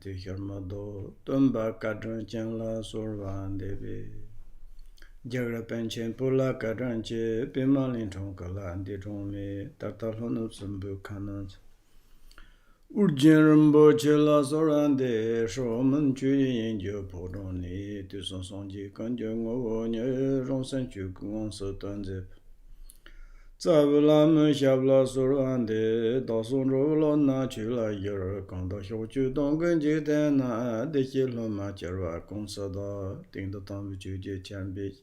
to Hermado, Tumba Cadran Chenla Sorvan Debe. Jagra Penchen Pula Cadranche, Pimalin Tonkala and Didrome, Tatalhono Sumbu Canons. Orgyen Rinpoche la Sorande, Shoman Chuyin Jo Podoni, Tuson Sonji Kanjong Ovonye, Ronsan Chukon Sotanzip. Zabulam Shabla Sorande, Dawson Rolo Nachula Yer, Kanda Shochu Donganji Dana, Dekilo Machera, Consada, Ding the Tambuju Chambi.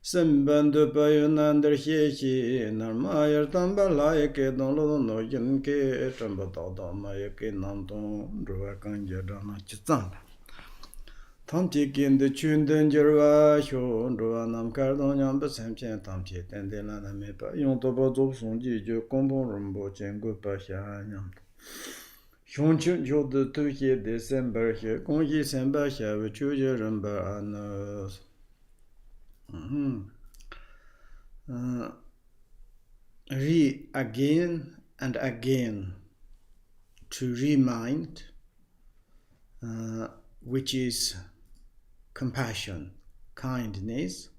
Sembando Bayonander Hechi, Narmaya Tambalake, Donlo no Yanke, Trambata, Mayake Nanton, Ruakanja Dana Chitan. Tamtik in the Chundan Jerva, Shon, Ruanam Cardonian, Basamchan, Tamchi, and the Lana Mepa, Yontoba Sonji, Combo Rumbo, Chengo Pasha, Shonchun Jo the 2 year December here, Conji Sembasha, which you remember and again and again to remind, which is compassion, kindness,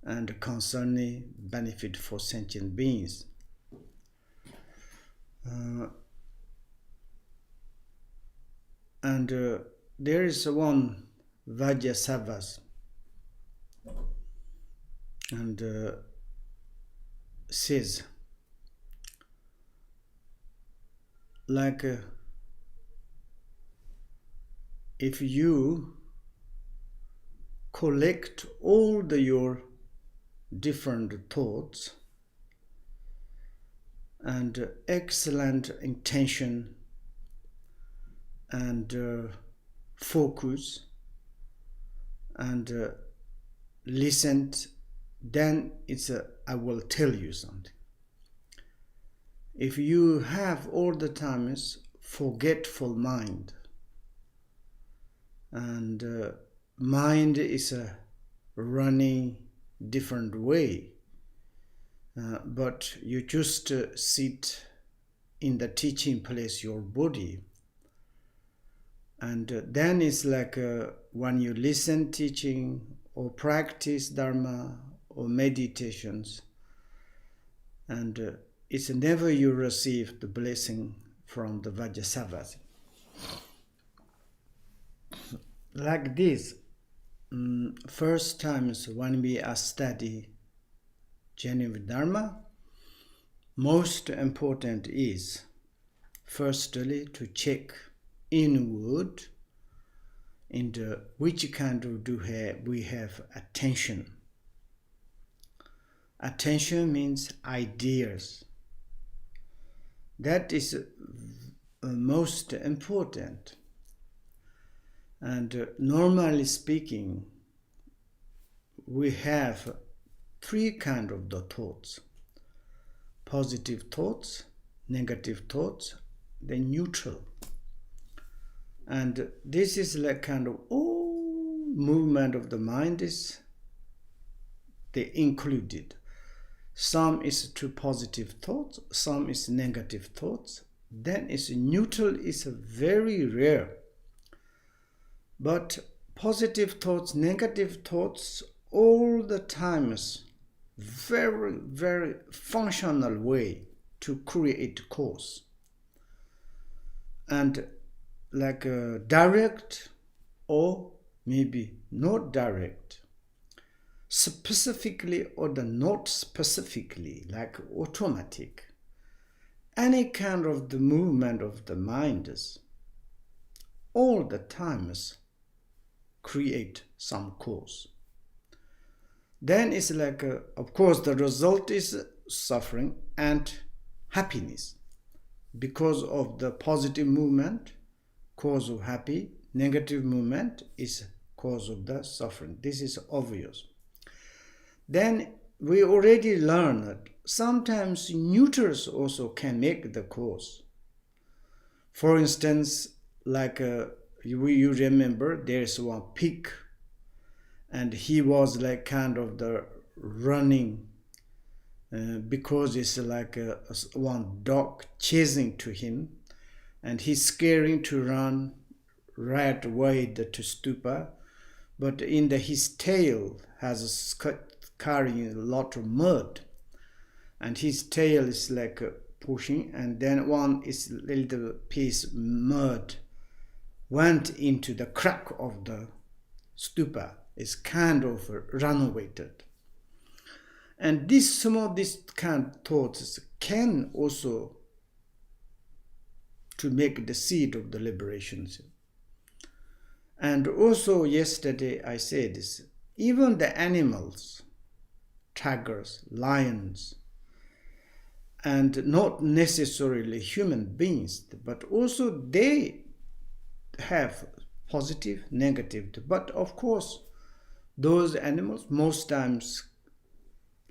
and concerning benefit for sentient beings. There is one Vajrasavas, and says, like, if you collect all your different thoughts and excellent intention and focus and listen, then it's I will tell you something. If you have all the time is forgetful mind, and mind is running different way, but you just sit in the teaching place, your body, and then it's like when you listen teaching or practice Dharma or meditations, and it's never you receive the blessing from the Vajrasavas. Like this, first times when we are study genuine Dharma, most important is firstly to check inward into which kind of we have attention. Attention means ideas. That is most important. And normally speaking, we have 3 kinds of the thoughts: positive thoughts, negative thoughts, then neutral. And this is like kind of all movement of the mind is they included. Some is to positive thoughts, some is negative thoughts. Then is neutral is very rare. But positive thoughts, negative thoughts, all the time is very, very functional way to create cause. And like direct or maybe not direct, specifically or not specifically, like automatic. Any kind of the movement of the mind is all the times create some cause. Then it's like, of course, the result is suffering and happiness. Because of the positive movement, cause of happy, negative movement is cause of the suffering. This is obvious. Then we already learned that sometimes neutrals also can make the cause. For instance, like you remember there's one pig, and he was like kind of the running because it's like one dog chasing to him, and he's scaring to run rat wade to stupa, but in his tail has a skirt carrying a lot of mud, and his tail is like pushing, and then one is a little piece mud went into the crack of the stupa, is kind of renovated. And this kind of thoughts can also to make the seed of the liberation. And also yesterday I said this, even the animals, tigers, lions, and not necessarily human beings, but also they have positive, negative. But of course, those animals most times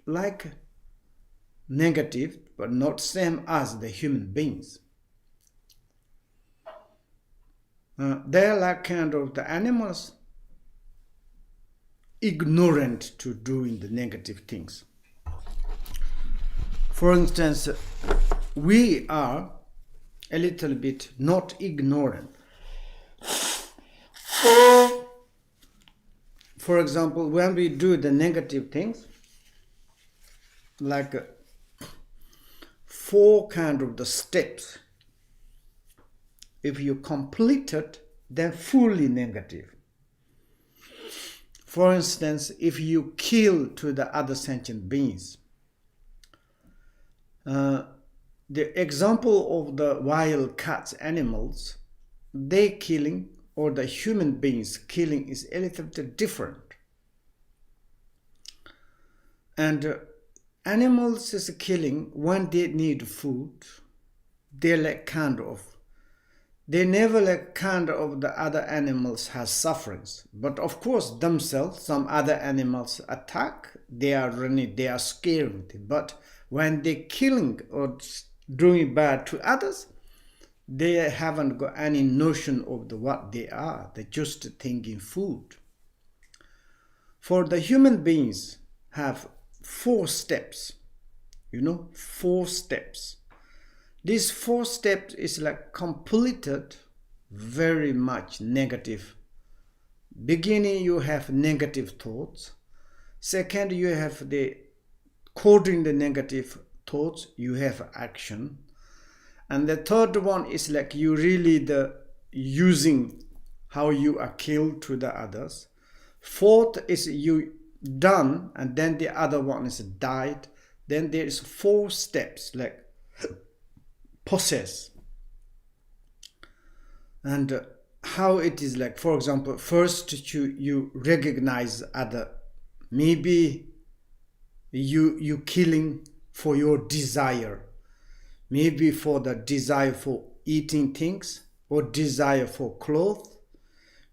like negative, but not same as the human beings. They're like kind of the animals ignorant to doing the negative things. For instance, we are a little bit not ignorant. For example, when we do the negative things, like 4 kind of the steps, if you complete it, then fully negative. For instance, if you kill to the other sentient beings, the example of the wild cats, animals, they killing, or the human beings killing, is a little bit different. And animals is killing when they need food. They like kind of, they never like kind of the other animals has sufferings. But of course themselves, some other animals attack, they are running, they are scared. But when they killing or doing bad to others, they haven't got any notion of what they are. They're just thinking food. For the human beings have 4 steps, 4 steps. These 4 steps is like completed very much negative. Beginning, you have negative thoughts. Second, you have the coding the negative thoughts, you have action. And the third one is like you really the using how you are killed to the others. Fourth is you done, and then the other one is died. Then there is 4 steps like possess. And how it is like, for example, first you recognize other. Maybe you killing for your desire. Maybe for the desire for eating things, or desire for clothes,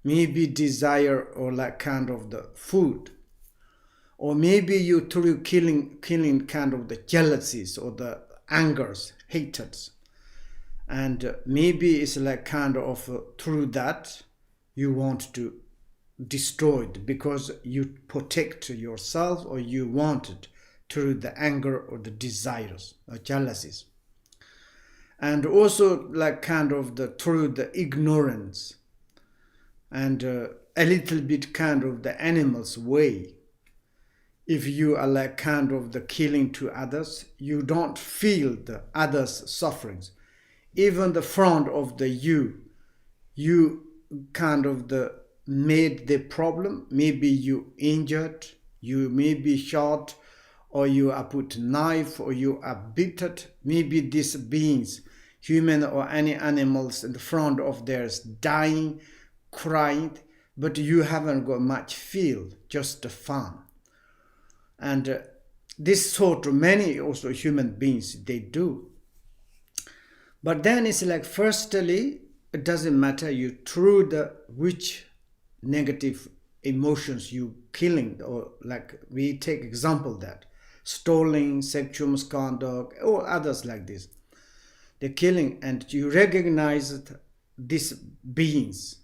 maybe desire or like kind of the food, or maybe you through killing kind of the jealousies or the angers, hatreds, and maybe it's like kind of through that you want to destroy it because you protect yourself, or you want it through the anger or the desires or jealousies. And also like kind of through the ignorance, and a little bit kind of the animal's way. If you are like kind of the killing to others, you don't feel the others' sufferings. Even the front of the you kind of made the problem. Maybe you injured, you may be shot, or you are put knife, or you are beaten. Maybe these beings, human or any animals, in the front of theirs dying, crying, but you haven't got much feel, just the fun. And this sort of many also human beings, they do. But then it's like, firstly, it doesn't matter you through which negative emotions you killing, or like we take example that stealing, sexual misconduct, or others like this. The killing, and you recognize these beings,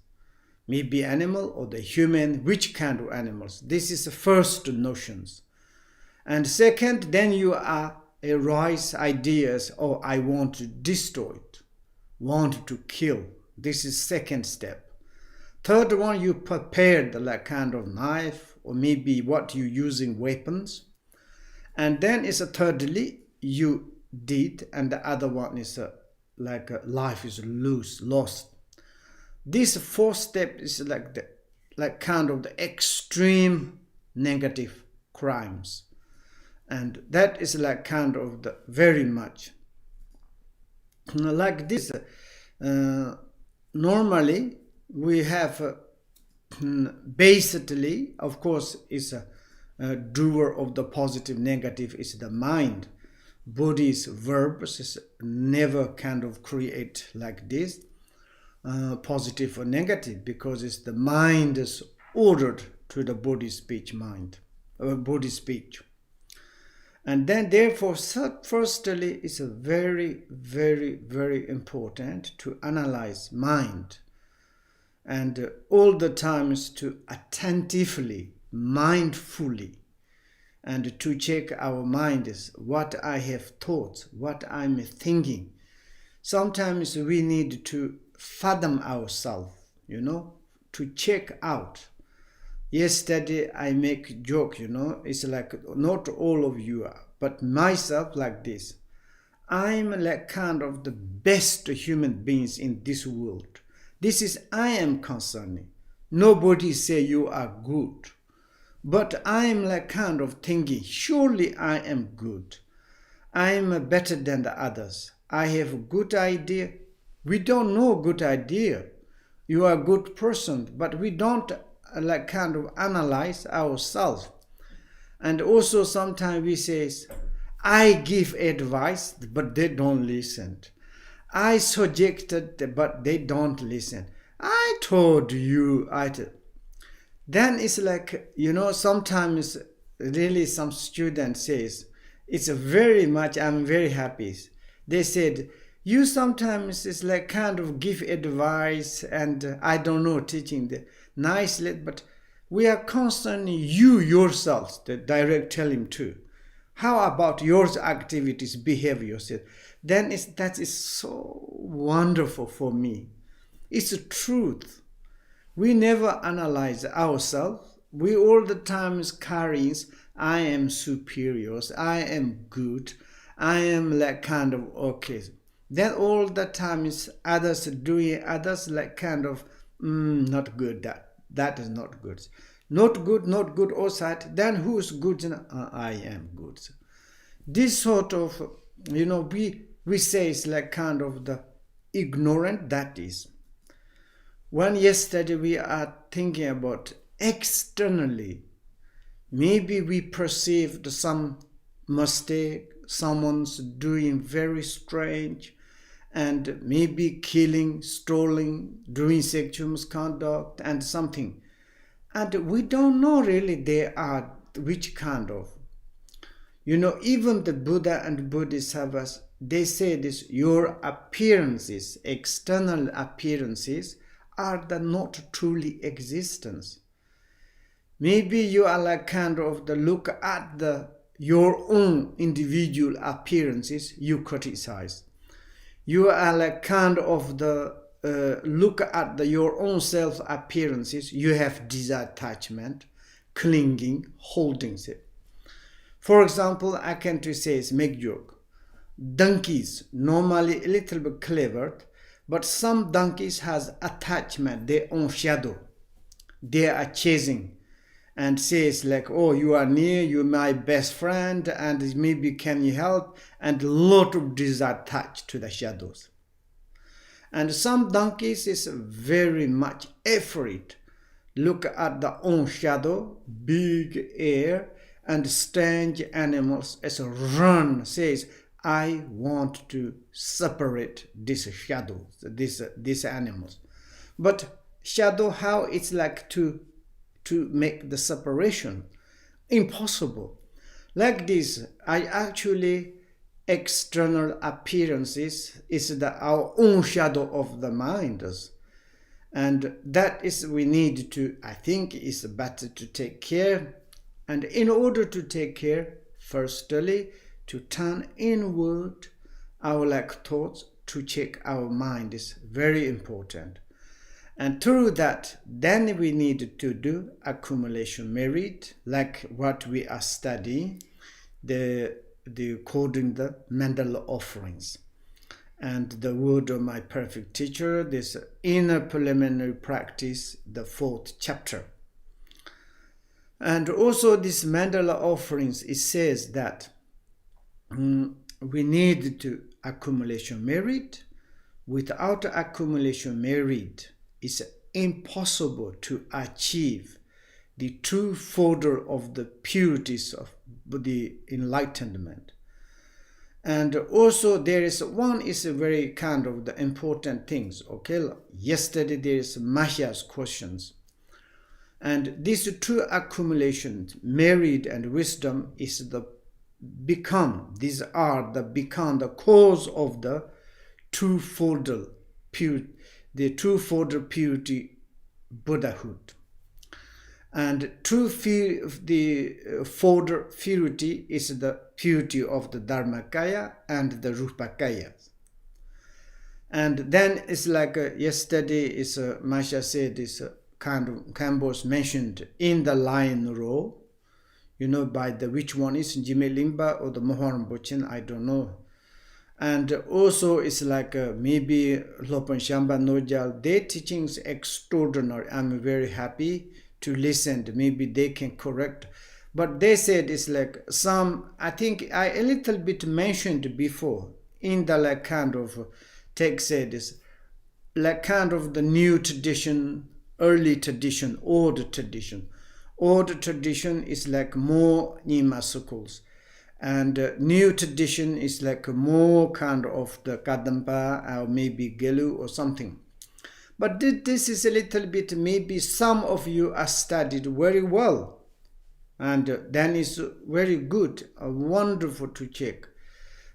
maybe animal or the human, which kind of animals. This is the first notions. And second, then you are arise ideas, I want to destroy it, want to kill. This is second step. Third one, you prepared like kind of knife or maybe what you using weapons. And then it's a thirdly, you did, and the other one is life is lost. This fourth step is like kind of the extreme negative crimes. And that is like kind of the very much. Like this, normally we have basically, of course, is a doer of the positive negative is the mind. Body's verbs is never kind of create like this, positive or negative, because it's the mind is ordered to the body speech mind, body speech. And then therefore, firstly, it's a very, very, very important to analyze mind. And all the time is to attentively, mindfully, and to check our mind is what I have thought, what I'm thinking. Sometimes we need to fathom ourselves, to check out. Yesterday I make a joke, it's like not all of you are, but myself like this. I'm like kind of the best human beings in this world. This is I am concerning. Nobody say you are good. But I am like kind of thinking, surely I am good. I am better than the others. I have a good idea. We don't know good idea. You are a good person, but we don't like kind of analyze ourselves. And also sometimes we say, I give advice, but they don't listen. I suggested, but they don't listen. I told you, Then it's like, sometimes really some student says, it's very much, I'm very happy. They said, you sometimes it's like kind of give advice and I don't know, teaching the nicely, but we are constantly you yourselves, the direct tell him too. How about your activities, behave yourself? Then that is so wonderful for me. It's a truth. We never analyze ourselves. We all the time is carrying, I am superior, I am good, I am like kind of okay. Then all the time is others doing, others like kind of not good, that is not good. Not good outside, then who is good? I am good. This sort of, we say it's like kind of the ignorant, that is. When yesterday we are thinking about externally, maybe we perceived some mistake, someone's doing very strange, and maybe killing, stealing, doing sexual misconduct and something. And we don't know really they are which kind of. Even the Buddha and Bodhisattvas, they say this, your appearances, external appearances, are the not truly existence. Maybe you are like kind of the look at your own individual appearances, you criticize. You are like kind of the look at your own self appearances, you have disattachment, clinging, holding it. For example, I can to say, make joke. Donkeys, normally a little bit clever, but some donkeys has attachment, their own shadow. They are chasing and says like, oh, you are near, you're my best friend, and maybe can you help? And a lot of disattached to the shadows. And some donkeys is very much afraid. Look at the own shadow, big air, and strange animals as a run says, I want to separate these shadows, these animals. But shadow, how it's like to make the separation? Impossible. Like this, I actually external appearances is our own shadow of the mind. And that is we need to, I think, is better to take care. And in order to take care, firstly, to turn inward our thoughts, to check our mind is very important. And through that, then we need to do accumulation merit, like what we are studying, according the Mandala offerings. And the word of my perfect teacher, this inner preliminary practice, the 4th chapter. And also this Mandala offerings, it says that we need to accumulation merit. Without accumulation merit, it's impossible to achieve the true folder of the purities of the enlightenment. And also there is one is a very kind of the important things. Okay, yesterday there is Mahya's questions. And these two accumulations, merit and wisdom, is become the cause of the twofold purity Buddhahood. And the fold purity is the purity of the Dharmakaya and the Rupakaya. And then it's like yesterday is Masha said is kind of Kambos mentioned in the lion row, by the which one is Jigme Limba or the Mohan Bochin, I don't know. And also it's like maybe Lopan Shamba Nojal, their teachings extraordinary. I'm very happy to listen. Maybe they can correct. But they said it's like some, I think I a little bit mentioned before in the like kind of text said is like kind of the new tradition, early tradition, old tradition. Old tradition is like more Nima circles. And new tradition is like more kind of the Kadampa or maybe Gelu or something. But this is a little bit, maybe some of you are studied very well. And then it's very good, wonderful to check.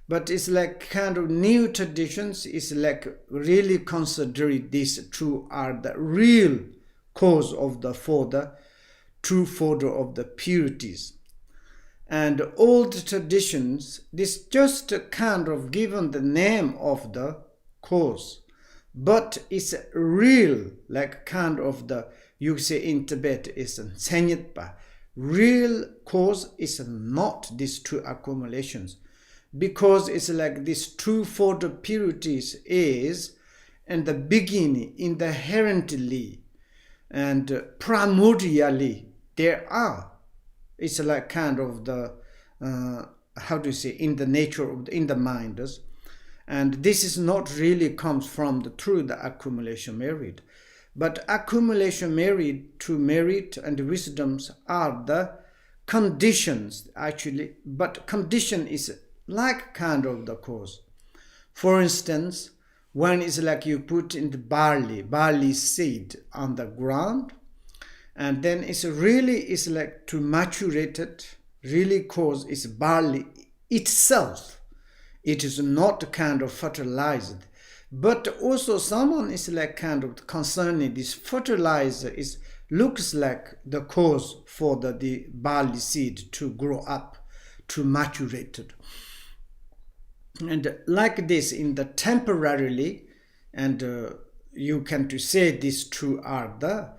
But it's like kind of new traditions is like really considering these two are the real cause of the true fodder of the purities. And old traditions, this just kind of given the name of the cause, but it's real, like kind of the, you say in Tibet is Senyitpa. Real cause is not these two accumulations, because it's like these two fodder purities is in the beginning, inherently and primordially there are. It's like kind of the, in the nature of in the mind. And this is not really comes from through the accumulation merit. But accumulation merit, true merit and wisdoms are the conditions actually. But condition is like kind of the cause. For instance, when it's like you put in the barley seed on the ground, and then it's like to maturate it, really cause is barley itself. It is not kind of fertilized. But also someone is like kind of concerning this fertilizer looks like the cause for the barley seed to grow up, to maturate it. And like this in the temporarily, and you can to say these two are the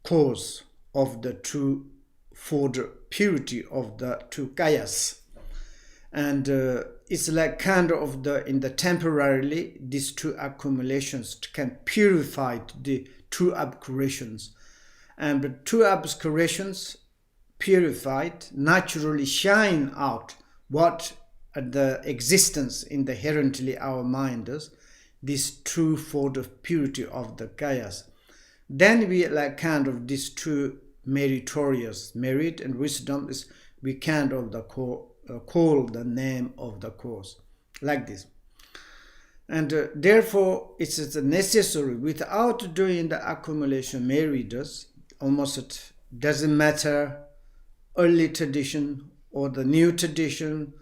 cause of the true fodder purity of the two kayas. And it's like kind of in the temporarily, these two accumulations can purify the two obscurations. And the two obscurations purified naturally shine out what the existence inherently our mind is, this true fodder purity of the kayas. Then we like kind of these two meritorious merit and wisdom is we kind of call the name of the cause like this. And therefore it's necessary without doing the accumulation merit, almost it doesn't matter early tradition or the new tradition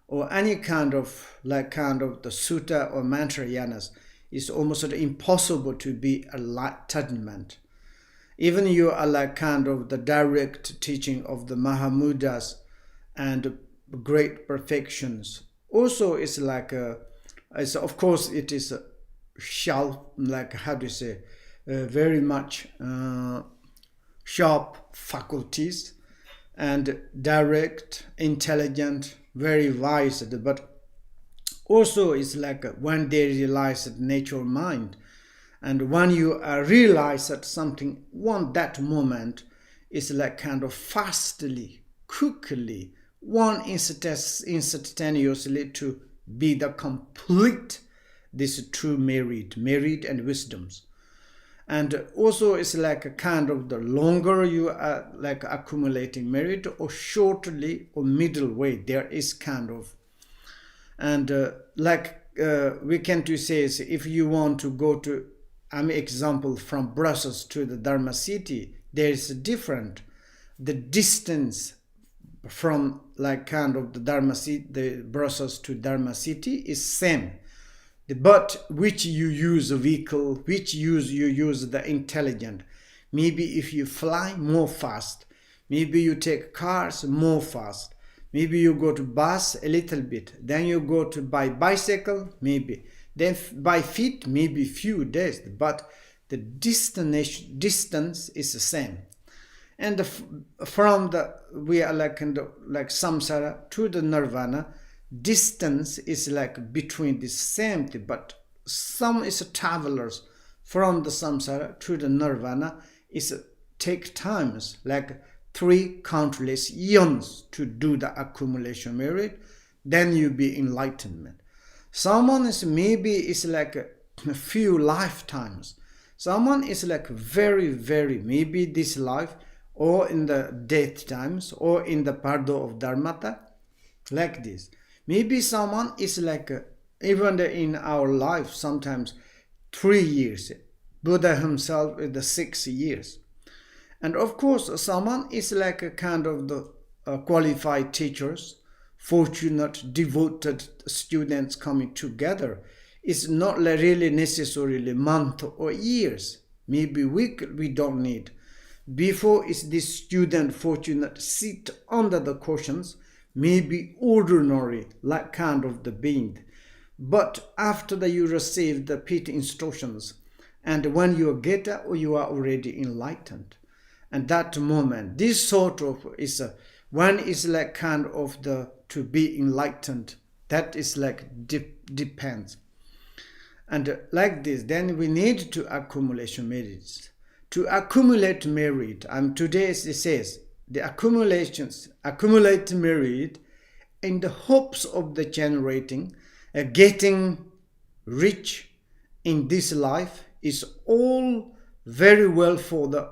or any kind of like kind of the sutta or mantra yanas. It's almost impossible to be enlightenment. Even you are like kind of the direct teaching of the Mahamudas and great perfections. Also, it's like of course it is like very much sharp faculties, and direct, intelligent, very wise. But also it's like when they realize that nature mind, and when you realize that something, that moment is like kind of fastly, quickly, instantaneously to be the complete, this true merit and wisdoms. And also it's like a kind of the longer you are like accumulating merit, or shortly or middle way, there is kind of. And we can to say is, if you want to go to, example from Brussels to the Dharma city, there is a different, the distance from like kind of the Dharma city, the Brussels to Dharma city is same, but which you use a vehicle, which you use the intelligent. Maybe if you fly more fast, maybe you take cars more fast, maybe you go to bus a little bit, then you go to by bicycle, maybe then by feet, maybe few days, but the distance is the same. And from the, we are like in the like samsara to the nirvana, distance is like between the same thing, but some is travelers from the samsara to the nirvana is take times like 3 countless eons to do the accumulation merit, then you be enlightenment. Someone is maybe is like a few lifetimes. Someone is like very, very, maybe this life, or in the death times, or in the pardo of dharmata, like this. Maybe someone is like, even in our life, sometimes 3 years. Buddha himself is the 6 years. And of course, someone is like a kind of the qualified teachers, fortunate, devoted students coming together. It's not really necessarily month or years. Maybe week we don't need. Before is this student fortunate sit under the cushions, maybe ordinary, like kind of the being. But after that you receive the pit instructions, and when you get up, you are already enlightened. And that moment, this sort of is one is like kind of the to be enlightened. That is like depends. And like this, then we need to accumulation merits. To accumulate merit, today it says the accumulate merit in the hopes of the generating, getting rich in this life is all very well for the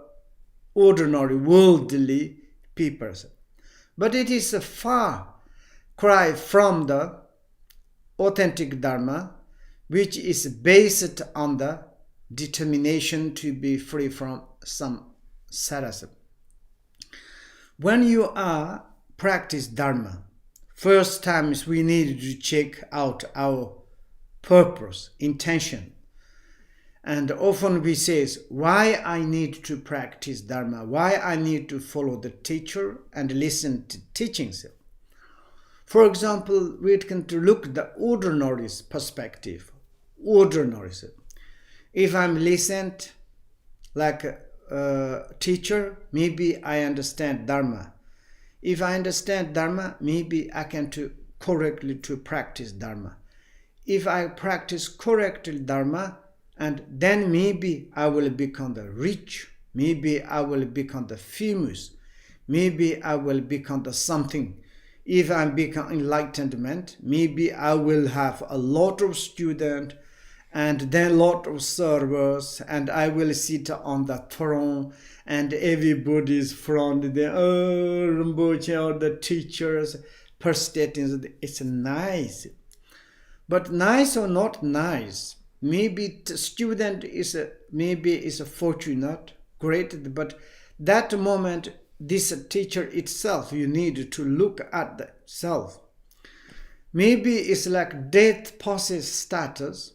ordinary worldly people. But it is a far cry from the authentic Dharma, which is based on the determination to be free from some samsara. When you are practice Dharma, first times we need to check out our purpose, intention. And often we say, why I need to practice Dharma, why I need to follow the teacher and listen to teachings. For example, we can look the ordinary perspective. Ordinary. If I'm listened like a teacher, maybe I understand Dharma. If I understand Dharma, maybe I can correctly to practice Dharma. If I practice correctly Dharma, and then maybe I will become the rich, maybe I will become the famous, maybe I will become the something. If I become enlightenment, maybe I will have a lot of students and then a lot of servers, and I will sit on the throne, and everybody's from the Rinpoche or the teachers, perstating. It's nice. But nice or not nice, maybe the student is fortunate, great, but that moment, this teacher itself, you need to look at the self. Maybe it's like death process status,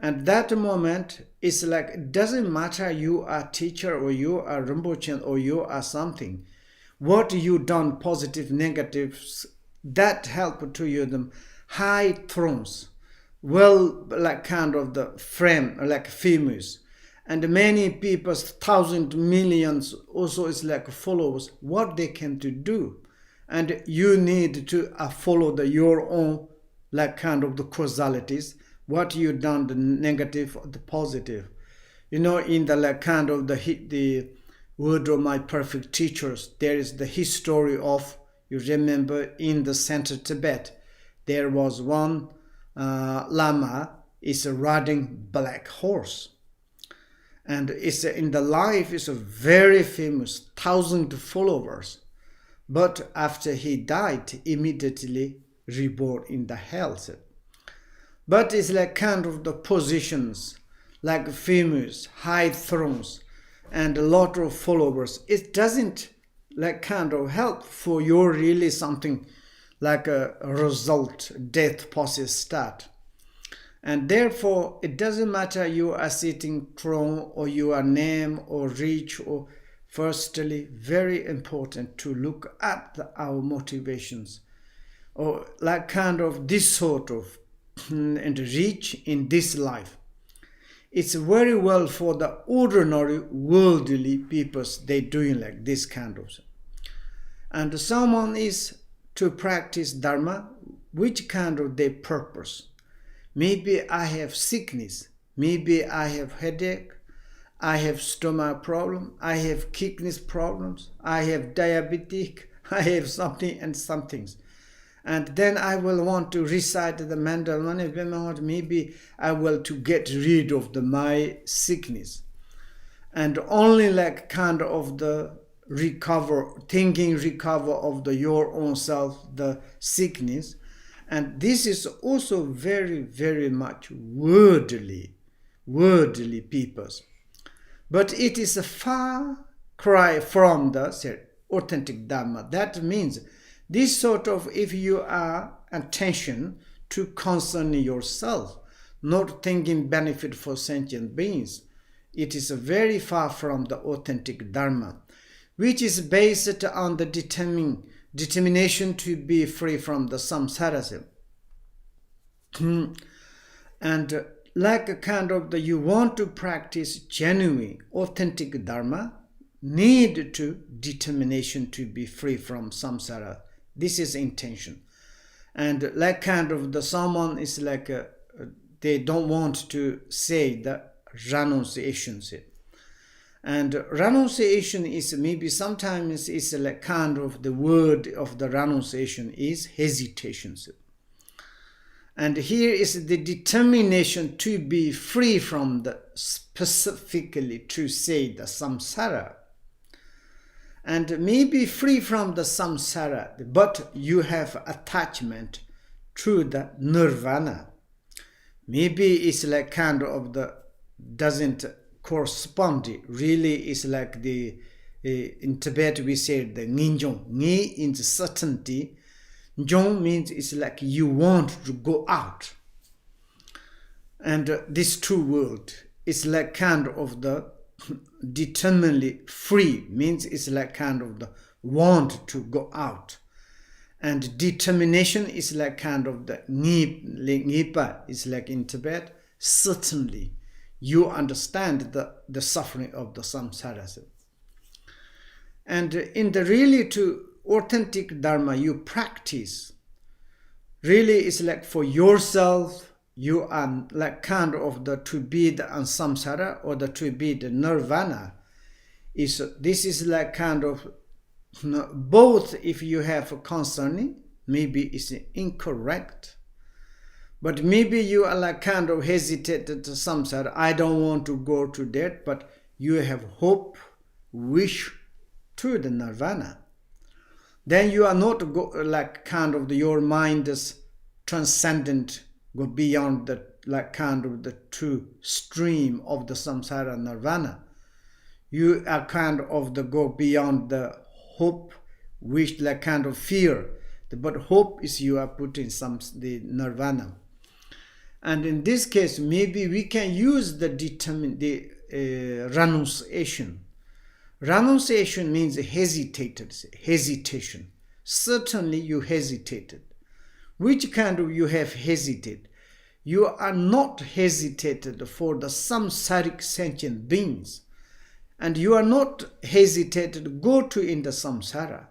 and that moment is like, it doesn't matter you are teacher or you are Rinpoche or you are something. What you done, positive, negatives, that help to you them high thrones, well, like kind of the frame, like famous. and many people, thousands, millions, also is like followers, what they can to do. And you need to follow your own like kind of the causalities, what you done, the negative or the positive. In the like kind of the word of my perfect teachers, there is the history of, you remember in the central Tibet, there was one Lama is riding black horse. And it's in the life is a very famous, 1,000 followers. But after he died, immediately reborn in the hells. But it's like kind of the positions, like famous, high thrones, and a lot of followers. It doesn't like kind of help for your really something like a result, death process start. And therefore, it doesn't matter you are sitting throne or you are name or rich or firstly, very important to look at our motivations or like kind of this sort of and reach in this life. It's very well for the ordinary worldly people, they doing like this kind of. And someone is to practice Dharma, which kind of their purpose. Maybe I have sickness, maybe I have headache, I have stomach problem, I have kidney problems, I have diabetic, I have something and some things. And then I will want to recite the Mandala, maybe I will to get rid of my sickness. And only like kind of the recover of your own self, the sickness. And this is also very, very much worldly peoples. But it is a far cry from the authentic Dharma. That means this sort of, if you are attention to concern yourself, not thinking benefit for sentient beings, it is very far from the authentic Dharma, which is based on the determination to be free from the samsara. And like a kind of you want to practice genuine, authentic Dharma, need to determination to be free from samsara. This is intention. And like kind of someone is like, they don't want to say the renunciation. And renunciation is maybe sometimes is like kind of the word of the renunciation is hesitation. And here is the determination to be free from the specifically to say the samsara. And maybe free from the samsara, but you have attachment to the nirvana. Maybe it's like kind of the doesn't correspond. Really is like the in Tibet we say the ninjong. Ni means certainty. Jong means it's like you want to go out. And this true world is like kind of the determinedly free, means it's like kind of the want to go out. And determination is like kind of the nipa, is like in Tibet, certainly you understand the suffering of the samsara. And in the really to authentic Dharma you practice, really is like for yourself, you are like kind of the to be the samsara or the to be the nirvana. This is like kind of both. If you have a concerning, maybe it's incorrect, but maybe you are like kind of hesitated to samsara. I don't want to go to that, but you have hope, wish to the nirvana. Then you are not like kind of your mind is transcendent, go beyond the like kind of the true stream of the samsara nirvana. You are kind of the go beyond the hope, wish, like kind of fear. But hope is you are putting the nirvana. And in this case, maybe we can use the renunciation. Renunciation means hesitation. Certainly you hesitated. Which kind of you have hesitated? you are not hesitated for the samsaric sentient beings, and you are not hesitated to go to in the samsara.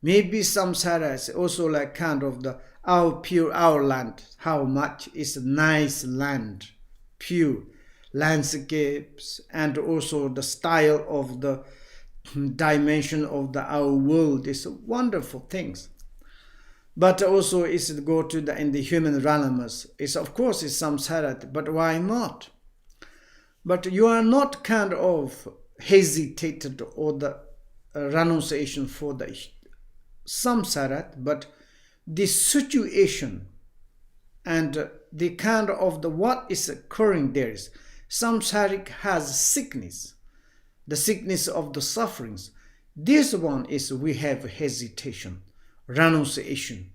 Maybe samsara is also like kind of the our land, how much is nice land, pure landscapes, and also the style of the dimension of our world is wonderful things. But also is to go to in the human realms. Is of course is samsara, but why not? But you are not kind of hesitated or the renunciation for the samsara, but the situation and the kind of the what is occurring there is samsaric has sickness, the sickness of the sufferings. This one is we have hesitation, renunciation,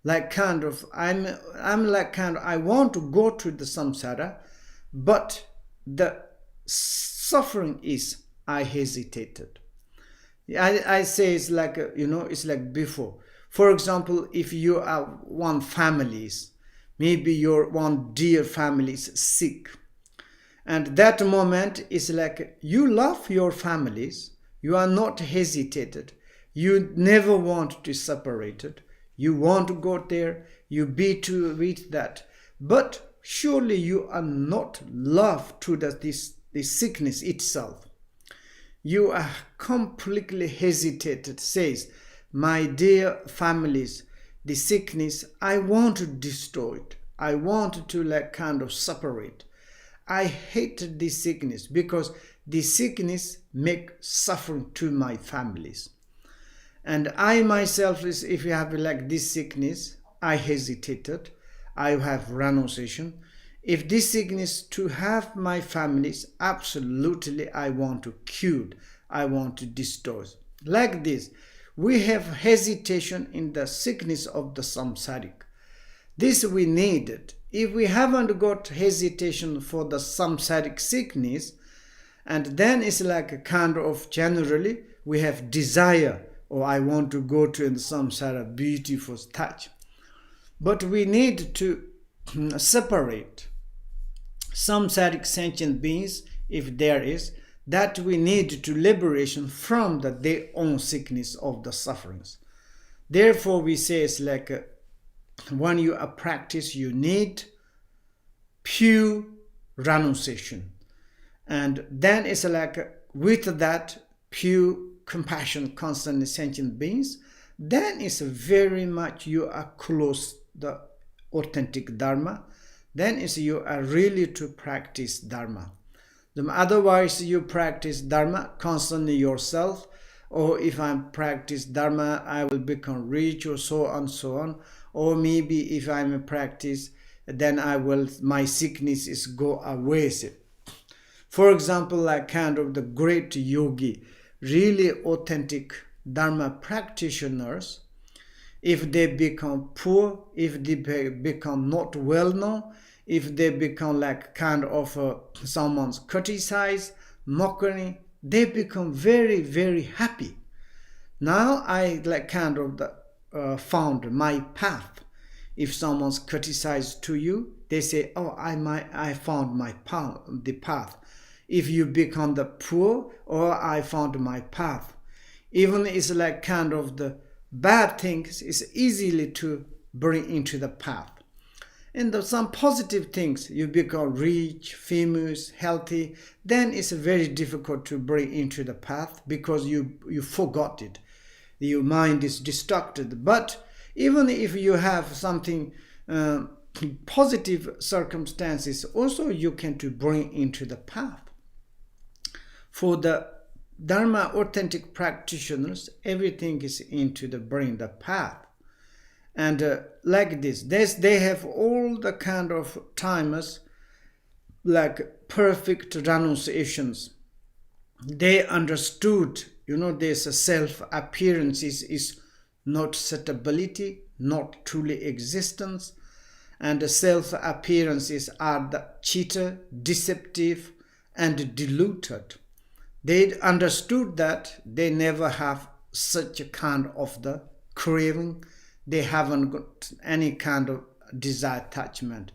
like kind of I'm like kind of I want to go to the samsara, but the suffering is I hesitated. I say it's like it's like before. For example, if you are one families, maybe your one dear family is sick, and that moment is like you love your families, you are not hesitated, you never want to separate it, you want to go there, you be to with that, but surely you are not love to this sickness itself. You are completely hesitated, says, my dear families, the sickness, I want to destroy it. I want to like kind of separate. I hate this sickness because the sickness make suffering to my families. And I myself, if you have like this sickness, I hesitated. I have renunciation. If this sickness to have my families, absolutely I want to cure, I want to destroy. Like this, we have hesitation in the sickness of the samsaric. This we needed. If we haven't got hesitation for the samsaric sickness, and then it's like a kind of generally we have desire, or I want to go to in the samsara beautiful touch. But we need to separate samsaric sentient beings, if there is, that we need to liberation from their own sickness of the sufferings. Therefore we say it's like when you practice, you need pure renunciation, and then it's like with that pure compassion constant sentient beings, then it's very much you are close the authentic Dharma, then is you are really to practice Dharma. Otherwise you practice Dharma constantly yourself, or if I practice Dharma I will become rich, or so on, or maybe if I'm a practice then my sickness is go away. For example, like kind of the great yogi, really authentic Dharma practitioners, if they become poor, if they become not well known, if they become like kind of someone's criticized, mockery, they become very, very happy. Now I like kind of found my path. If someone's criticized to you, they say, oh, I found my path, the path. If you become the poor, or I found my path. Even it's like kind of the bad things is easily to bring into the path. And some positive things, you become rich, famous, healthy, then it's very difficult to bring into the path because you forgot it. Your mind is distracted. But even if you have something positive circumstances, also you can to bring into the path. For the Dharma authentic practitioners, everything is into the bring the path. And like this, they have all the kind of timers, like perfect renunciations. They understood, this self-appearance is not suitability, not truly existence, and the self-appearances are the cheater, deceptive, and deluded. They understood that they never have such a kind of the craving. They haven't got any kind of desire attachment.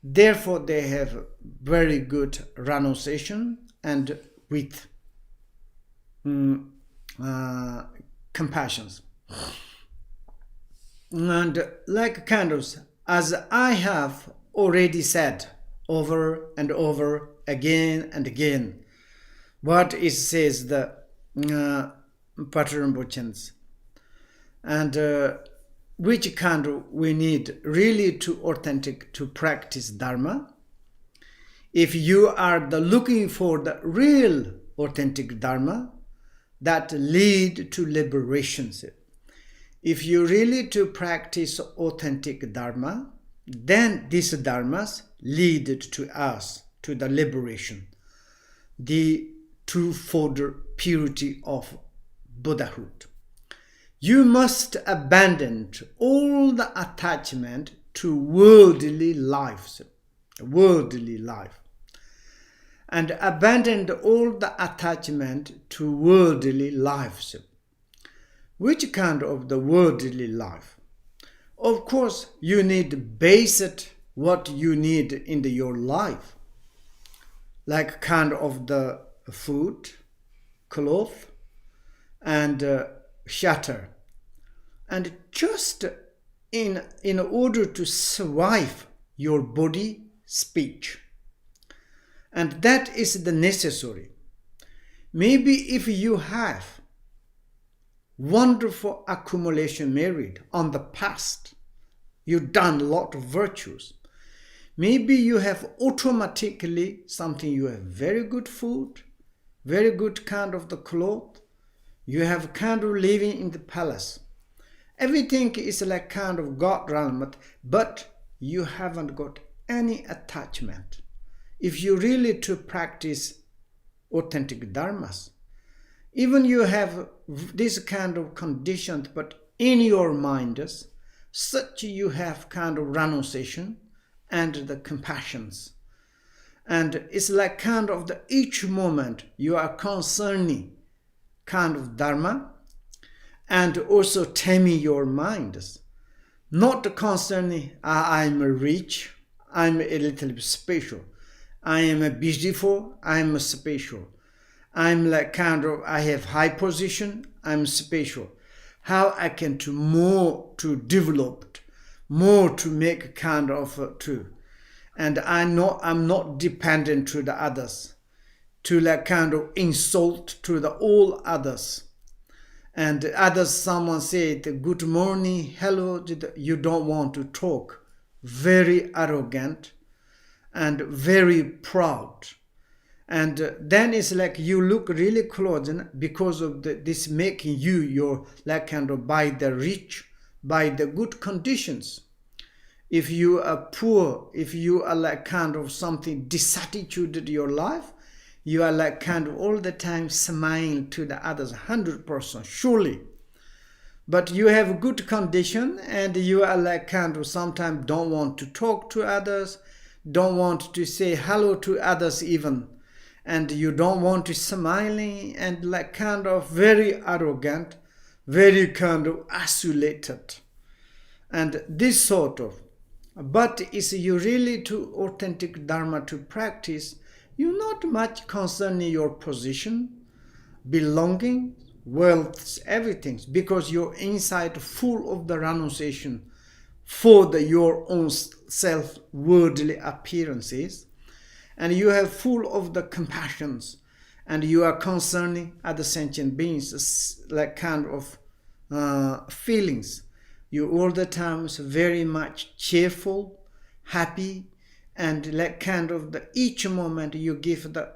Therefore, they have very good renunciation and with compassion. And like candles, as I have already said over and over again and again, what it says the Patrul Rinpoche, and which candle we need really to authentic to practice Dharma. If you are looking for the real authentic Dharma that lead to liberation, if you really to practice authentic Dharma, then these Dharmas lead to us, to the liberation, the twofold purity of Buddhahood. You must abandon all the attachment to worldly life, and abandon all the attachment to worldly life. Which kind of the worldly life? Of course, you need basic what you need in your life, like kind of the food, clothes, and shelter. And just in order to survive your body, speech. And that is the necessary. Maybe if you have wonderful accumulation merit on the past, you've done a lot of virtues. Maybe you have automatically something, you have very good food, very good kind of the clothes, you have kind of living in the palace. Everything is like kind of God realm, but you haven't got any attachment. If you really to practice authentic dharmas, even you have this kind of conditions, but in your minds, such you have kind of renunciation and the compassions. And it's like kind of the each moment you are concerning kind of dharma, and also taming your minds. Not concerning, I'm rich, I'm a little bit special, I am beautiful, I'm special, I'm like kind of, I have high position, I'm special. How I can do more to develop, more to make kind of true. And I'm not dependent to the others, to like kind of insult to the all others. And others, someone said, good morning, hello, you don't want to talk. Very arrogant and very proud. And then it's like you look really close, and because of this making you your like kind of by the rich, by the good conditions. If you are poor, if you are like kind of something dissatisfied in your life, you are like kind of all the time smiling to the others, 100%, surely. But you have good condition and you are like kind of sometimes don't want to talk to others, don't want to say hello to others even. And you don't want to smiling and like kind of very arrogant, very kind of isolated. And this sort of. But is you really to authentic Dharma to practice, you're not much concerning your position, belonging, wealth, everything, because you're inside full of the renunciation for your own self-worldly appearances, and you have full of the compassions, and you are concerning other sentient beings, like kind of feelings. You all the time very much cheerful, happy, and like kind of each moment you give the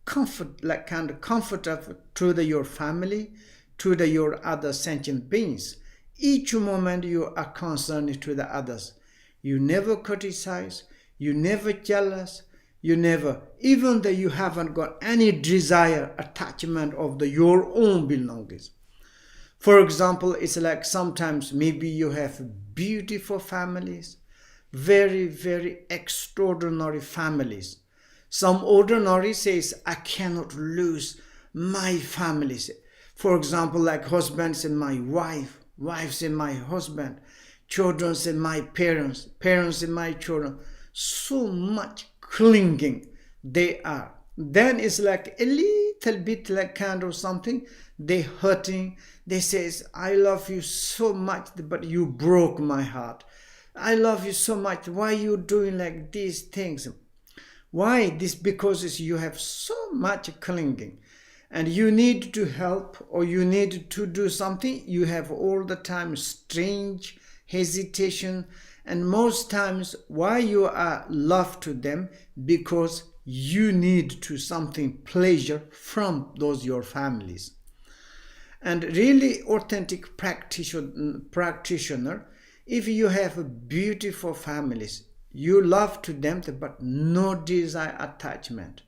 comfort, like kind of comfort of to your family, to your other sentient beings. Each moment you are concerned to the others. You never criticize, you never jealous, you never, even though you haven't got any desire, attachment of your own belongings. For example, it's like sometimes maybe you have beautiful families, very, very extraordinary families. Some ordinary says, I cannot lose my families. For example, like husbands and my wife, wives and my husband, children and my parents, parents and my children. so much clinging they are. Then it's like a little bit like kind of something, they hurting, they says, I love you so much, but you broke my heart. I love you so much, why you doing like these things? Why this? Because you have so much clinging, and you need to help or you need to do something, you have all the time strange hesitation. And most times why you are love to them, because you need to something pleasure from those your families. And really authentic practitioner, if you have beautiful families, you love to them but no desire attachment.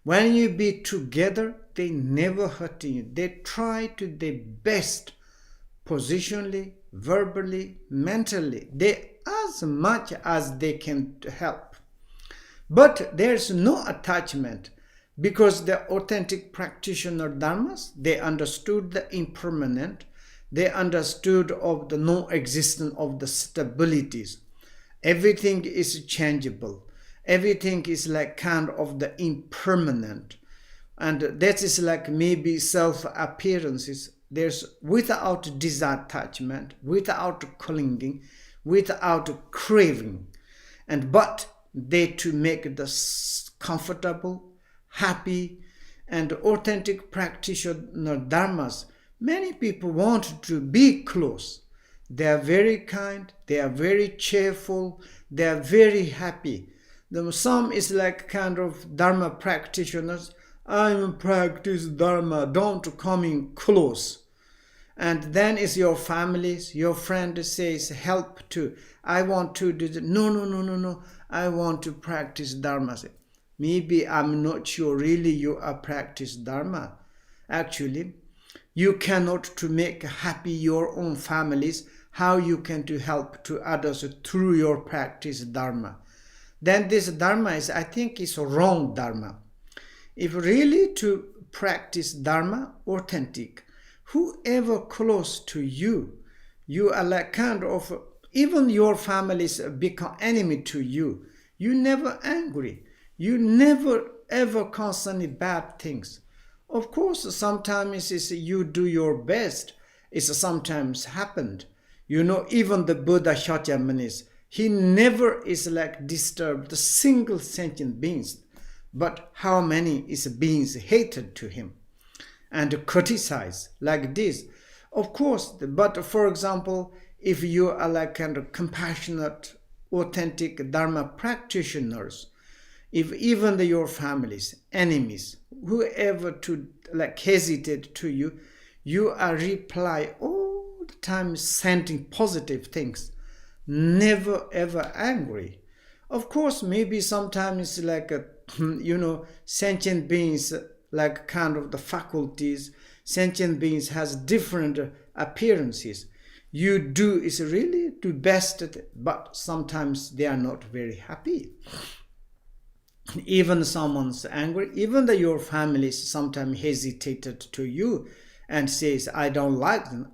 When you be together, they never hurt you. They try to their best, positionally, verbally, mentally. They as much as they can help. But there's no attachment, because the authentic practitioner dharmas, they understood the impermanent, they understood of the non-existence of the stabilities. Everything is changeable. Everything is like kind of the impermanent. And that is like maybe self-appearances. There's without disattachment, without clinging, without craving. And but they to make the comfortable, happy, and authentic practitioner dharmas. Many people want to be close. They are very kind, they are very cheerful, they are very happy. Some is like kind of Dharma practitioners. I'm practice Dharma, don't come in close. And then is your families, your friend says, help to, I want to do that. No, I want to practice Dharma. Maybe I'm not sure really you are practice Dharma. Actually, you cannot to make happy your own families. How you can to help to others through your practice Dharma? Then this Dharma is, I think, is wrong Dharma. If really to practice Dharma authentic, whoever close to you, you are like kind of, even your families become enemy to you. You never angry. You never ever constantly bad things. Of course, sometimes it's you do your best. It's sometimes happened. You know, even the Buddha Shakyamunis, he never is like disturbed the single sentient beings. But how many is beings hated to him and criticized like this? Of course, but for example, if you are like kind of compassionate, authentic Dharma practitioners, if even your families, enemies, whoever to like hesitate to you, you are reply all the time sending positive things, never ever angry. Of course, maybe sometimes like a, sentient beings like kind of the faculties, sentient beings has different appearances. You do is really do best at it, but sometimes they are not very happy. Even someone's angry, even your family sometimes hesitated to you and says, I don't like them.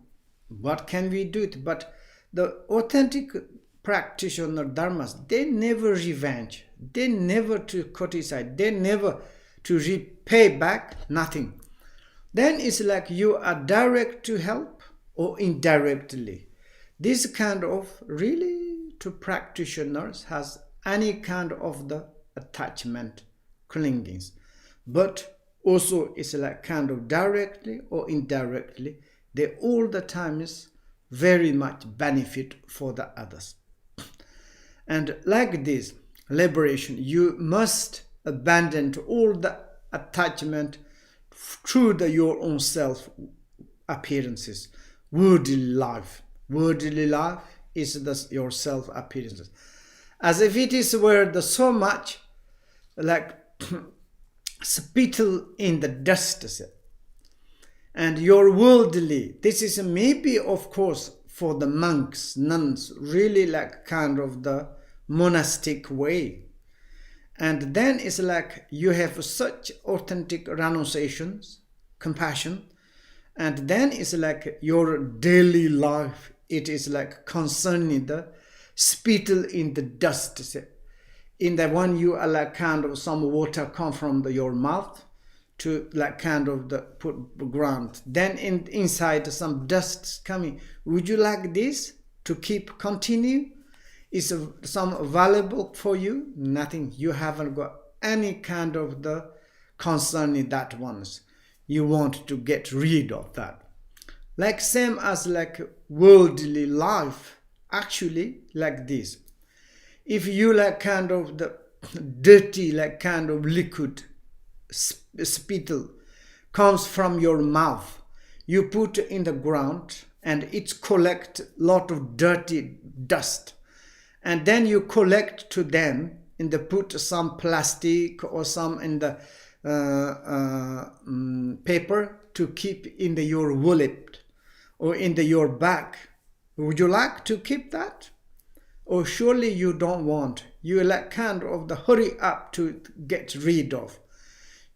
What can we do? But the authentic practitioner dharmas, they never revenge, they never to criticize, they never to repay back, nothing. Then it's like you are direct to help or indirectly. This kind of really to practitioners has any kind of the attachment, clingings, but also it's like kind of directly or indirectly, they all the time is very much benefit for the others. And like this liberation, you must abandon all the attachment through your own self appearances. Worldly life is your self appearances, as if it is where the so much like spittle in the dust. And your worldly, this is maybe of course for the monks, nuns, really like kind of the monastic way. And then it's like you have such authentic renunciations, compassion, and then it's like your daily life, it is like concerning the spittle in the dust. in the one you are like kind of some water come from your mouth to like kind of the put ground. Then inside some dust coming. Would you like this to keep continue? Is some valuable for you? Nothing. You haven't got any kind of the concern in that ones. You want to get rid of that. Like same as like worldly life, actually like this. If you like kind of the dirty like kind of liquid spittle comes from your mouth, you put in the ground and it collect lot of dirty dust, and then you collect to them and they put some plastic or some in the paper to keep in your wallet or in your bag. Would you like to keep that? Or surely you don't want. You like kind of the hurry up to get rid of.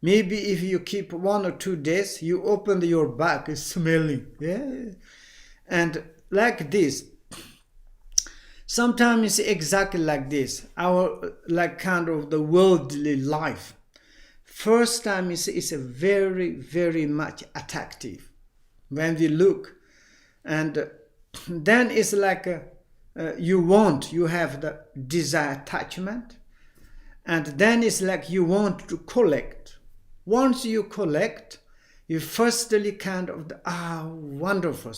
Maybe if you keep 1 or 2 days, you open your bag, it's smelling. Yeah. And like this. Sometimes it's exactly like this. Our like kind of the worldly life. First time is a very, very much attractive when we look. And then it's like you have the desire attachment. And then it's like you want to collect. Once you collect, you firstly kind of wonderful.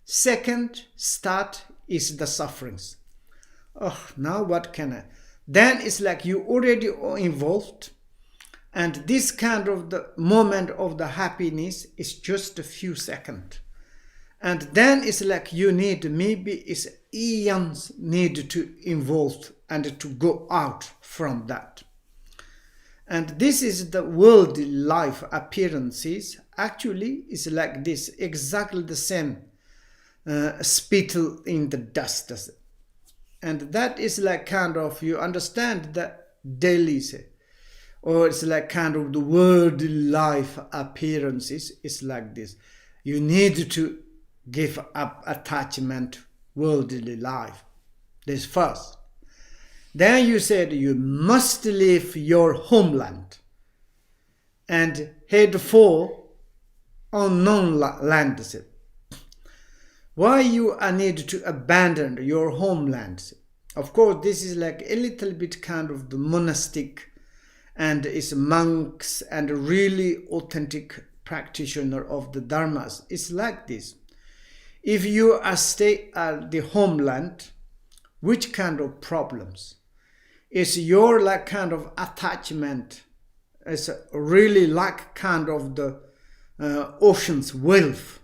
Second start is the sufferings. Oh, now what can I? Then it's like you already are involved, and this kind of the moment of the happiness is just a few seconds. And then it's like you need, maybe it's eons need to involve and to go out from that. And this is the worldly life appearances. Actually, it's like this, exactly the same spittle in the dust. And that is like kind of, you understand that daily, or it's like kind of the worldly life appearances is like this. You need to give up attachment, worldly life. This first. Then you said you must leave your homeland and head for unknown lands. Why you need to abandon your homeland? Of course, this is like a little bit kind of the monastic, and it's monks and really authentic practitioner of the dharmas. It's like this. If you are stay at the homeland, which kind of problems? Is your like kind of attachment? It's really like kind of the ocean's wealth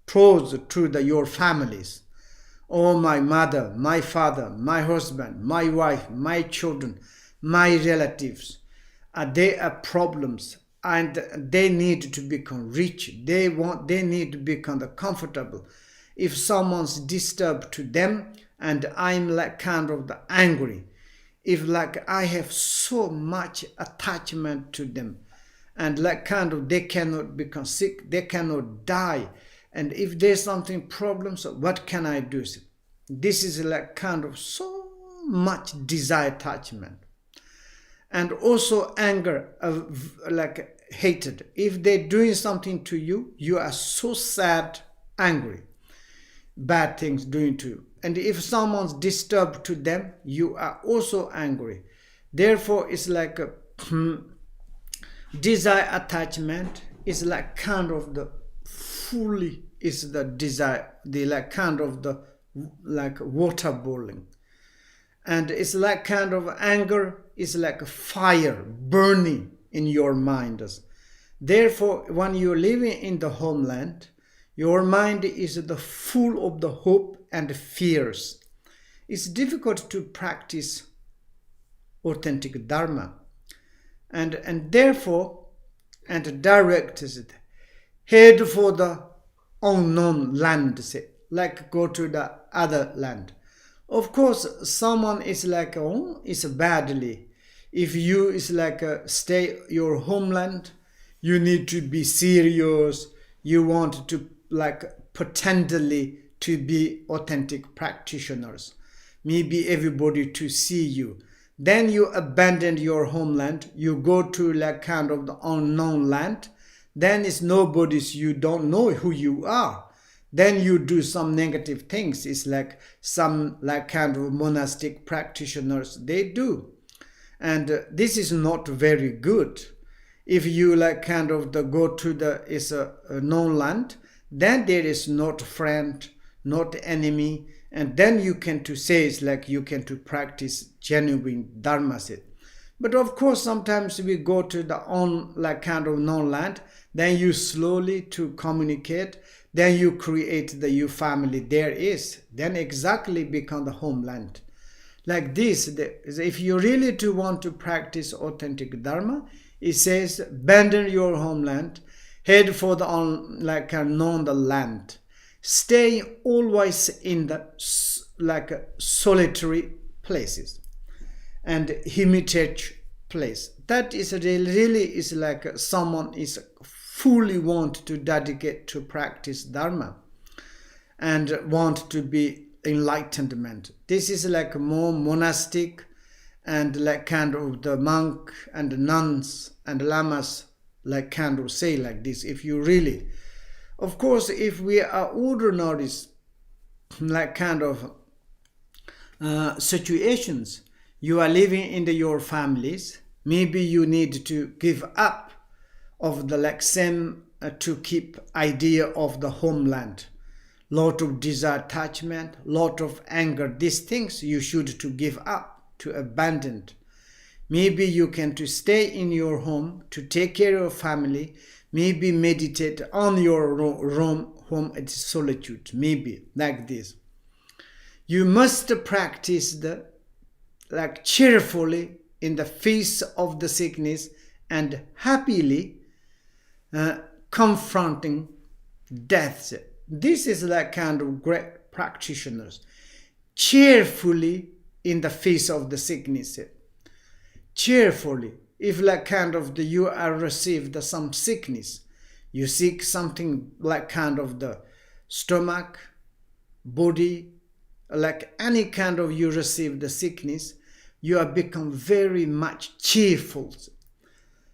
towards to your families. Oh, my mother, my father, my husband, my wife, my children, my relatives. They are problems, and they need to become rich. They need to become comfortable. If someone's disturbed to them, and I'm like kind of the angry, if like I have so much attachment to them, and like kind of they cannot become sick, they cannot die, and if there's something problem, so what can I do? This is like kind of so much desire attachment. And also anger, like hatred. If they're doing something to you, you are so sad, angry. Bad things doing to you. And if someone's disturbed to them, you are also angry. Therefore, it's like a desire attachment is like kind of the fully is the desire, the like kind of the like water boiling. And it's like kind of anger is like a fire burning in your mind. Therefore, when you're living in the homeland, your mind is the full of the hope and fears. It's difficult to practice authentic Dharma. And therefore, and direct it, head for the unknown land, say, like go to the other land. Of course, someone is like, oh, it's badly. If you is like stay your homeland, you need to be serious. You want to like pretendly to be authentic practitioners. Maybe everybody to see you. then you abandon your homeland, you go to like kind of the unknown land, then it's nobody's, you don't know who you are. Then you do some negative things. It's like some like kind of monastic practitioners, they do. And this is not very good. If you like kind of the go to the is a known land, then there is not friend, not enemy, and then you can to say it's like you can to practice genuine Dharma. But of course, sometimes we go to the own like kind of known land, then you slowly to communicate, then you create the you family there is, then exactly become the homeland. Like this, if you really do want to practice authentic Dharma, it says abandon your homeland, head for the like known the land, stay always in the like solitary places and hermitage place. That is really is like someone is fully want to dedicate to practice Dharma and want to be enlightenment. This is like more monastic and like kind of the monk and nuns and lamas like kind of say like this. If you really, of course, if we are ordinaries like kind of situations, you are living in your families, maybe you need to give up of the like same to keep idea of the homeland, lot of desire attachment, lot of anger, these things you should to give up, to abandon. Maybe you can to stay in your home, to take care of your family, maybe meditate on your home at solitude, maybe like this. You must practice the like cheerfully in the face of the sickness and happily confronting death. This is like kind of great practitioners. Cheerfully in the face of the sickness. Cheerfully. If like kind of the you are received some sickness, you seek something like kind of the stomach, body, like any kind of you receive the sickness, you are become very much cheerful.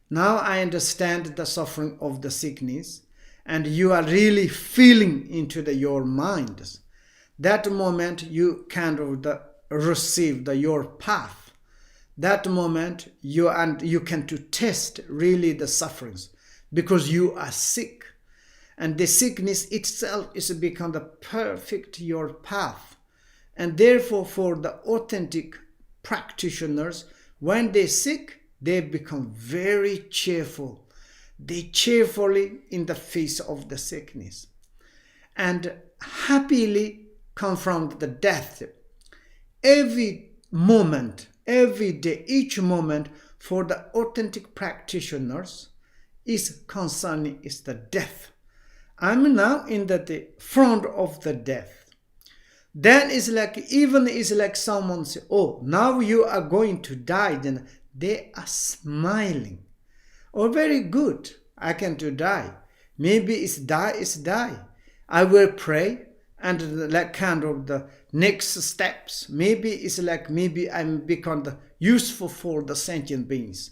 Now I understand the suffering of the sickness, and you are really feeling into your minds. That moment you kind of receive your path. That moment you can to test really the sufferings, because you are sick, and the sickness itself is become the perfect your path. And therefore for the authentic practitioners, when they sick, they become very cheerful. They cheerfully in the face of the sickness and happily confront the death. Every moment, every day, each moment for the authentic practitioners is concerning is the death. I'm now in the front of the death. Then it's like, even it's like someone say, oh, now you are going to die. Then they are smiling. Oh, very good. I can to die. Maybe it's die. I will pray and like kind of the next steps. Maybe it's like, maybe I'm become useful for the sentient beings.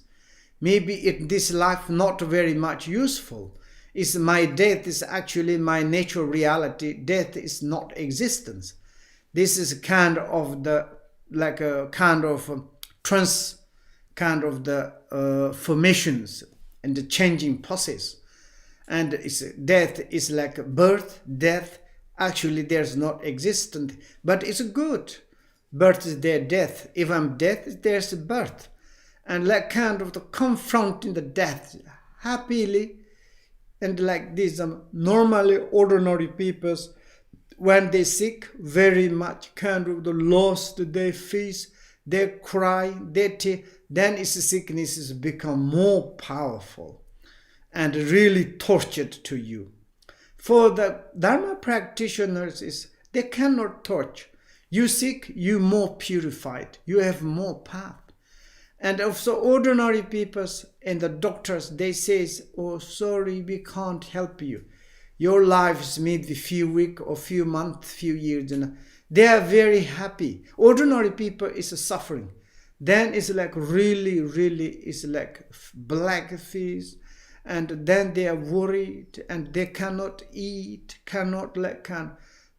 Maybe in this life not very much useful. Is my death is actually my natural reality. Death is not existence. This is kind of the like a kind of kind of the formations and the changing process. And it's, death is like birth, death. Actually, there's not existent, but it's good. Birth is there, death. If I'm death, there's birth. And like kind of the confronting the death happily, and like these normally ordinary peoples, when they sick, very much kind of the loss that they face, they cry, they then its sickness has become more powerful and really tortured to you. For the Dharma practitioners, is they cannot torture. You sick, you more purified, you have more path. And also ordinary peoples and the doctors, they say, oh, sorry, we can't help you. Your lives maybe few weeks or few months, few years. And they are very happy. Ordinary people is suffering. Then it's like really, it's like black fish, and then they are worried and they cannot eat,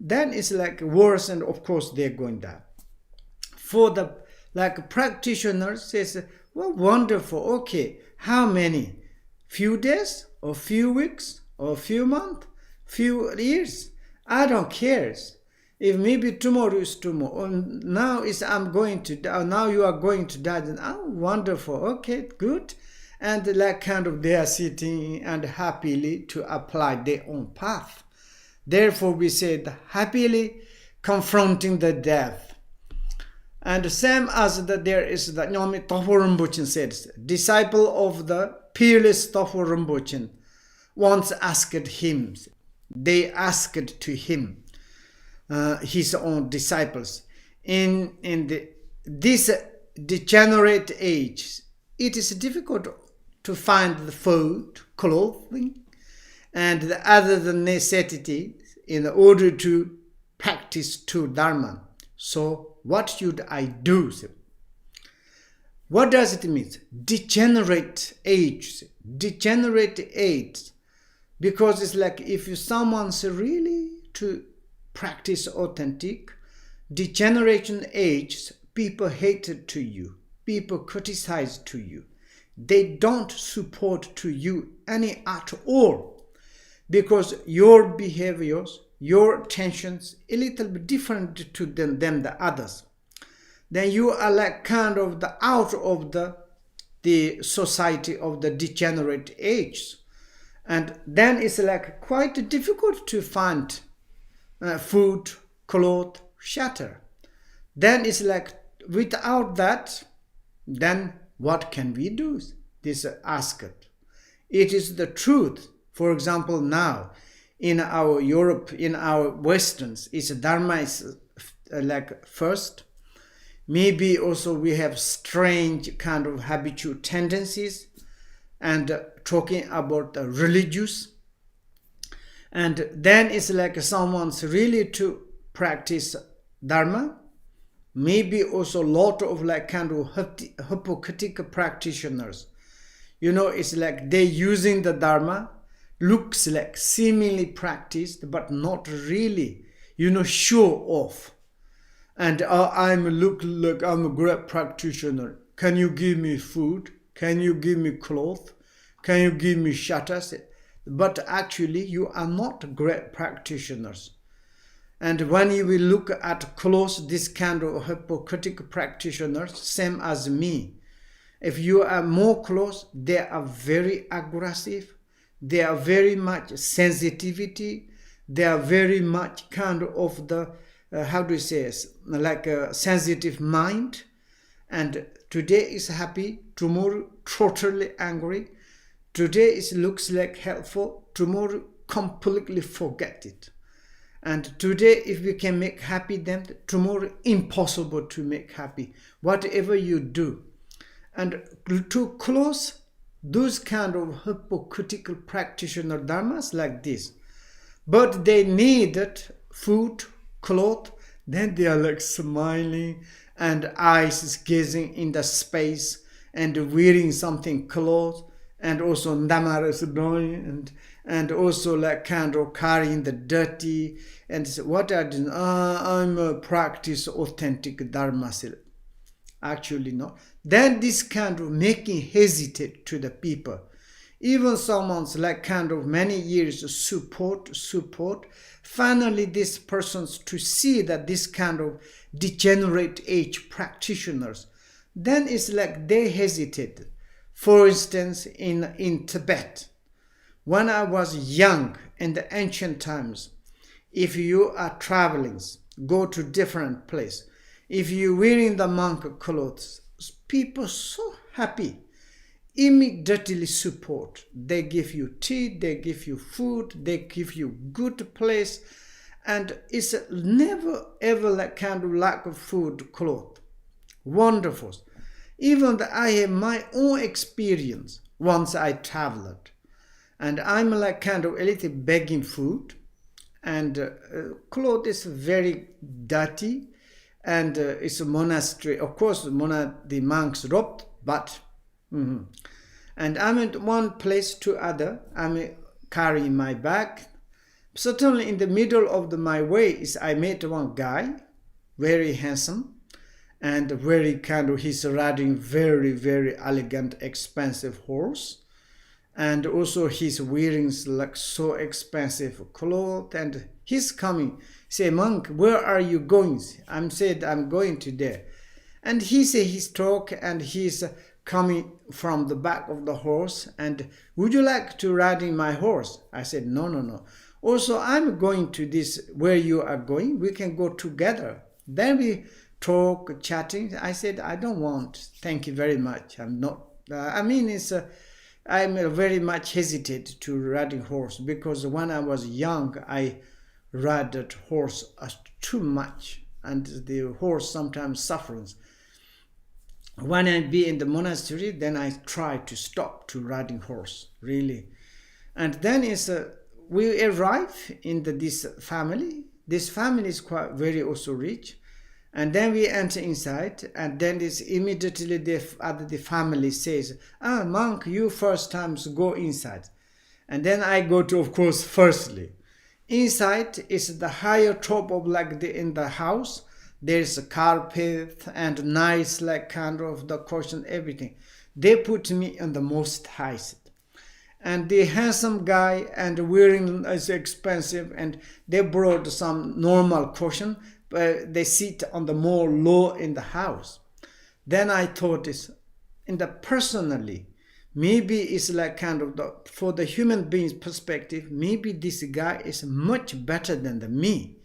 then it's like worse, and of course they're going down. For the practitioners says, well, wonderful, okay, how many? Few days or few weeks or few months, few years? I don't care. If maybe tomorrow is tomorrow, or now is I'm going to die, or now you are going to die, then wonderful, okay, good. And they are sitting and happily to apply their own path. Therefore we said happily confronting the death. And same as there is the Nyomi Tofo Rinpoche says, disciple of the peerless Tofo Rinpoche once asked him, they asked to him, his own disciples, in this degenerate age, it is difficult to find the food, clothing, and the other necessities in order to practice true Dharma. So what should I do? What does it mean? Degenerate age. Degenerate age. Because it's like if someone's really to practice authentic, degeneration age, people hate to you. People criticize to you. They don't support to you any at all. Because your behaviors, your tensions, a little bit different to them than the others. Then you are the out of the society of the degenerate age. And then it's quite difficult to find food, clothes, shelter. Then it's without that, then what can we do? This asked. It is the truth. For example, now in our Europe, in our Westerns, it's Dharma is first. Maybe also we have strange kind of habitual tendencies and talking about the religious. And then it's someone's really to practice Dharma. Maybe also a lot of hypocritical practitioners. It's they're using the Dharma, looks like seemingly practiced, but not really, show off. And I'm a great practitioner. Can you give me food? Can you give me clothes? Can you give me shelters? But actually, you are not great practitioners. And when you will look at close this kind of hypocritical practitioners, same as me, if you are more close, they are very aggressive. They are very much sensitivity. They are very much kind of the, a sensitive mind. And today is happy, tomorrow totally angry. Today it looks like helpful, tomorrow completely forget it. And today if we can make happy them, tomorrow impossible to make happy. Whatever you do. And to close those kind of hypocritical practitioner dharmas like this. But they needed food, clothes, then they are smiling and eyes gazing in the space and wearing something clothes and also ndamaras doing and also carrying the dirty and what I do, I'm a practice authentic dharma. Actually no. Then this kind of making hesitate to the people. Even someone's many years support. Finally this person's to see that this kind of degenerate age practitioners, then it's they hesitated. For instance, in Tibet, when I was young in the ancient times, if you are traveling, go to different place, if you're wearing the monk clothes, people so happy, immediately support. They give you tea, they give you food, they give you good place, and it's never ever lack of food, clothes. Wonderful. Even I have my own experience once I traveled, and I'm a little begging food, and clothes is very dirty, and it's a monastery. Of course, the monks robbed, but and I'm at one place to other. I'm carrying my bag. Certainly in the middle of my way is I met one guy, very handsome, and very kind of, he's riding very, very elegant, expensive horse. And also he's wearing like so expensive clothes, and he's coming. Say, monk, where are you going? I'm said, I'm going to there. And he say his talk, and he's coming from the back of the horse, and would you like to ride in my horse? I said, no. Also, I'm going to this, where you are going, we can go together. Then we talk, chatting. I said, I don't want, thank you very much. I'm not, I'm very much hesitate to riding horse, because when I was young, I ride that horse too much, and the horse sometimes suffers. When I be in the monastery, then I try to stop to riding horse, really. And then we arrive in this family. This family is quite very also rich. And then we enter inside, and then it's immediately the family says, monk, you first times go inside. And then I go to, of course, firstly. Inside is the higher top of in the house. There's a carpet and nice kind of the cushion, everything. They put me on the most highest. And the handsome guy and wearing is expensive, and they brought some normal cushion, but they sit on the more low in the house. Then I thought personally, maybe it's for the human being's perspective, maybe this guy is much better than me.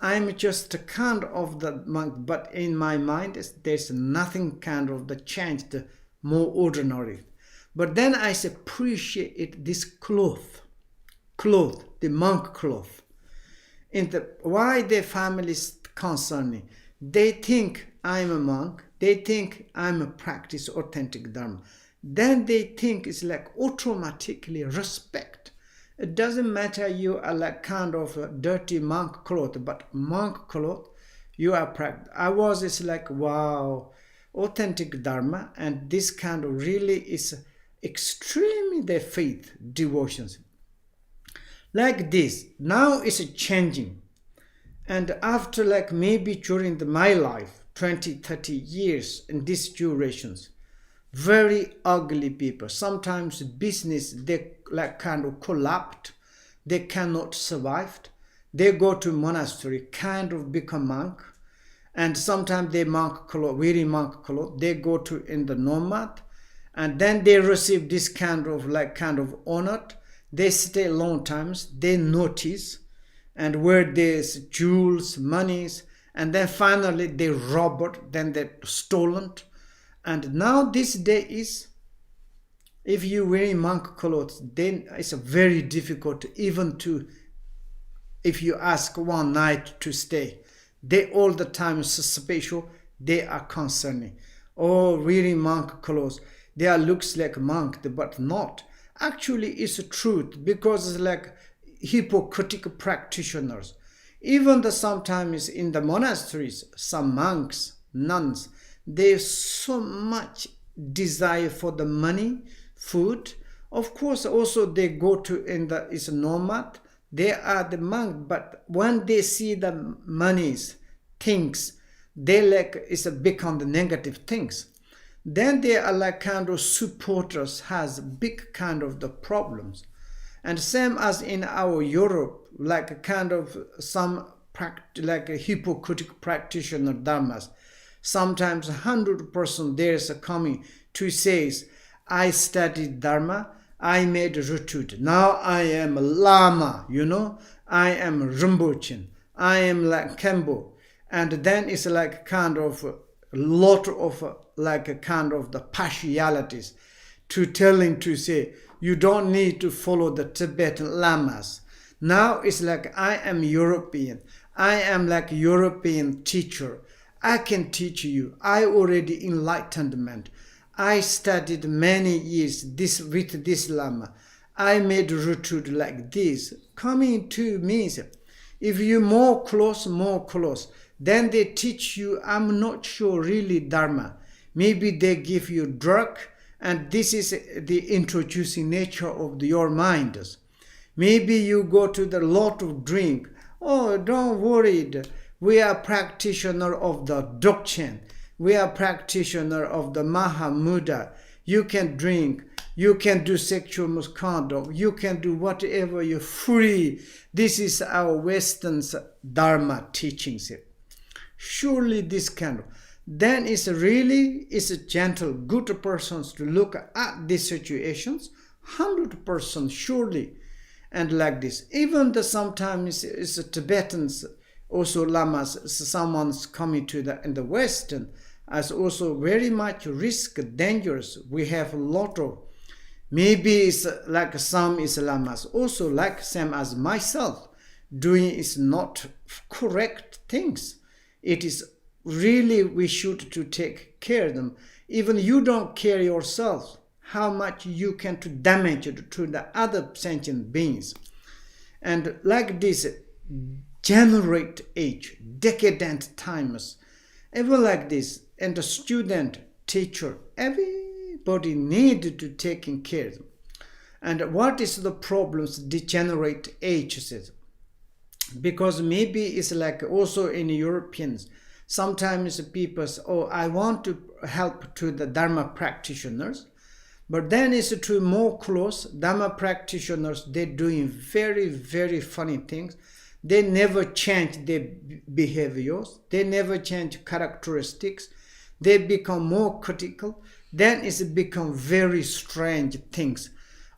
I'm just a kind of the monk, but in my mind, there's nothing kind of the changed, more ordinary. But then I appreciate this cloth, the monk cloth. Why the family is concerning? They think I'm a monk. They think I'm a practice authentic Dharma. Then they think it's automatically respect. It doesn't matter you are kind of a dirty monk cloth, but monk cloth, you are practice. I was wow, authentic Dharma, and this kind of really is extremely their faith, devotions. Like this, now it's changing. And after maybe during my life, 20, 30 years in these durations, very ugly people. Sometimes business, they kind of collapsed. They cannot survive. They go to monastery, kind of become monk. And sometimes they wearing monk clothes. They go to in the nomad. And then they receive this kind of honor. They stay long times. They notice and wear these jewels, monies. And then finally they rob it. Then they're stolen. And now this day is, if you wear monk clothes, then it's very difficult even to, if you ask one night to stay. They all the time so special, they are concerning. Oh, wearing monk clothes, they are looks like monk, but not. Actually, it's a truth, because it's hypocritical practitioners. Even sometimes in the monasteries, some monks, nuns, they so much desire for the money, food. Of course, also they go to it's a nomad. They are the monk, but when they see the monies, things, they it's become the negative things. Then they are kind of supporters, has big kind of the problems. And same as in our Europe, kind of some a hypocritical practitioner dharmas. Sometimes 100% there is coming to says, I studied Dharma, I made retreat. Now I am a Lama, I am Rinpoche, I am Kempo. And then it's kind of a lot of kind of the partialities to telling to say, you don't need to follow the Tibetan Lamas. Now it's I am European. I am European teacher. I can teach you. I already enlightenment. I studied many years with this Lama. I made retreat like this. Coming to me, if you more close, Then they teach you, I'm not sure really Dharma. Maybe they give you drug, and this is the introducing nature of your mind. Maybe you go to the lot of drink. Oh, don't worry. We are practitioner of the Dzogchen. We are practitioner of the Mahamudra. You can drink. You can do sexual misconduct. You can do whatever you're free. This is our Western Dharma teachings. Surely this kind of. Then it's a gentle, good persons to look at these situations. 100% surely. And like this. Even sometimes it's Tibetans, also lamas, someone's coming to in the Western, as also very much risk, dangerous. We have a lot of, maybe it's like some Islamas, also like same as myself, doing is not correct things. It is really we should to take care of them. Even you don't care yourself, how much you can to damage it to the other sentient beings. And like this, generate age, decadent times, ever like this, and the student, teacher, everybody need to take care of them. And what is the problems degenerate age says? Because maybe it's like also in Europeans, sometimes people say, oh, I want to help to the Dharma practitioners, but then it's to more close, Dharma practitioners, they're doing very, very funny things. They never change their behaviors. They never change characteristics. They become more critical. Then it's become very strange things.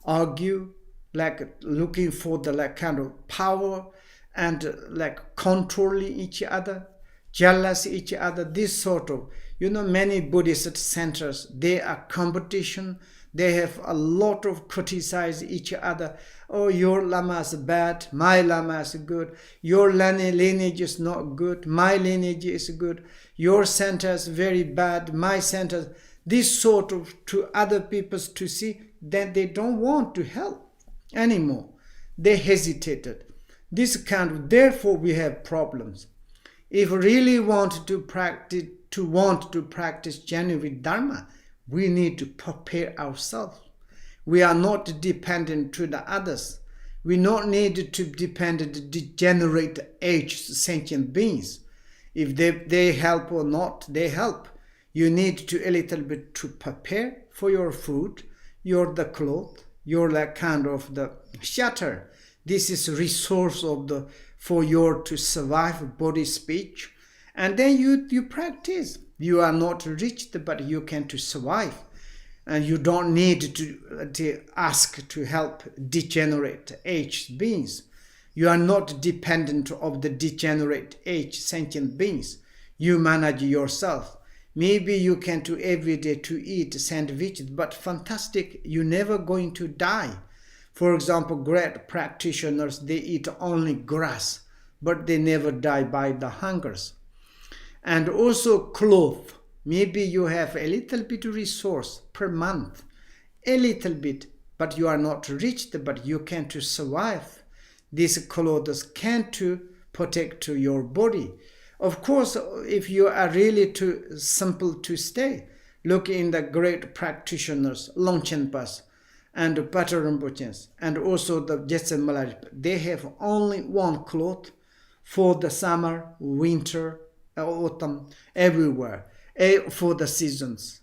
Argue, like looking for the like kind of power and like controlling each other, jealous each other, this sort of, many Buddhist centers, they are competition. They have a lot of criticize each other. Oh, your lama is bad, my lama is good. Your lineage is not good, my lineage is good. Your center is very bad, my center. This sort of to other people to see that they don't want to help anymore. They hesitated. This kind of, therefore we have problems. If we really want to practice genuine Dharma, we need to prepare ourselves. We are not dependent to the others. We don't need to depend on the degenerate aged sentient beings. If they help or not, they help. You need to a little bit to prepare for your food, the cloth, like kind of the shelter. This is a resource for your to survive body speech. And then you practice. You are not rich, but you can to survive. And you don't need to ask to help degenerate aged beings. You are not dependent of the degenerate aged sentient beings. You manage yourself. Maybe you can do every day to eat sandwiches, but fantastic, you're never going to die. For example, great practitioners, they eat only grass, but they never die by the hungers. And also clothes. Maybe you have a little bit of resource per month, a little bit, but you are not rich, but you can to survive. These clothes can to protect your body. Of course, if you are really too simple to stay, look in the great practitioners, Longchen Pas and Patrul Rinpoche, and also the Jetsen Malari. They have only one cloth for the summer, winter, autumn, everywhere, for the seasons,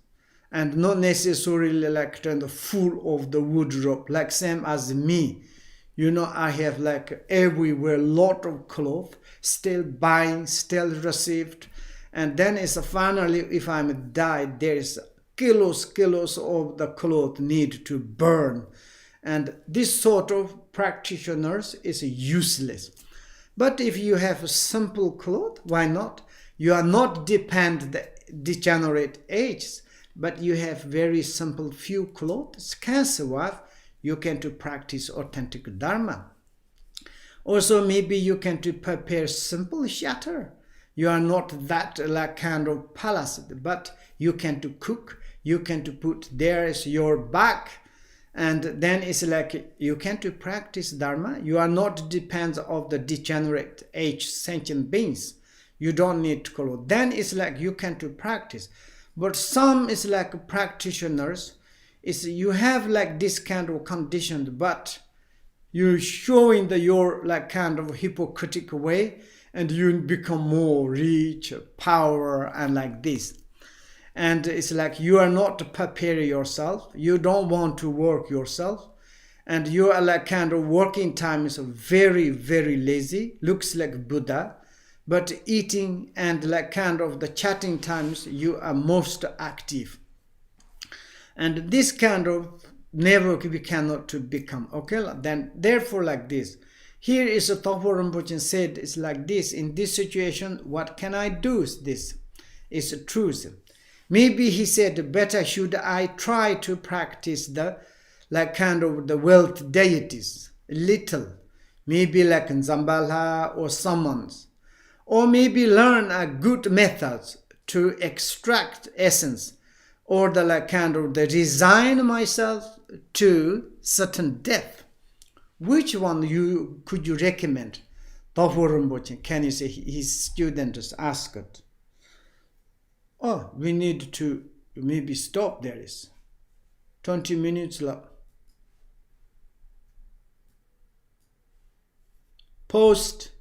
and not necessarily like kind of full of the wardrobe, like same as me. I have like everywhere lot of clothes, still buying, still received, and then it's finally, if I'm died, there is kilos of the cloth need to burn, and this sort of practitioners is useless. But if you have a simple cloth, why not? You are not dependent degenerate ages, but you have very simple few clothes can survive. You can to practice authentic Dharma. Also, maybe you can to prepare simple shelter. You are not that like kind of palace, but you can to cook. You can to put there is your back, and then it's like you can to practice Dharma. You are not dependent of the degenerate age sentient beings. You don't need to follow. Then it's like you can to practice. But some is like practitioners, is you have like this kind of condition, but you're showing your like kind of hypocritical way, and you become more rich, power, and like this. And it's like you are not preparing yourself. You don't want to work yourself. And you are like kind of working time is very, very lazy. Looks like Buddha. But eating and like kind of the chatting times, you are most active. And this kind of never we cannot to become. Okay, then therefore like this. Here is a Thapo Rinpoche said, it's like this. In this situation, what can I do? This is a truth. Maybe he said, better should I try to practice the like kind of the wealth deities, little, maybe like in Zambala or summons, or maybe learn a good methods to extract essence, or the like kind of the resign myself to certain death. Which one could you recommend? Thapo Rinpoche, can you say his students asked? Oh, we need to maybe stop there is 20 minutes left. Post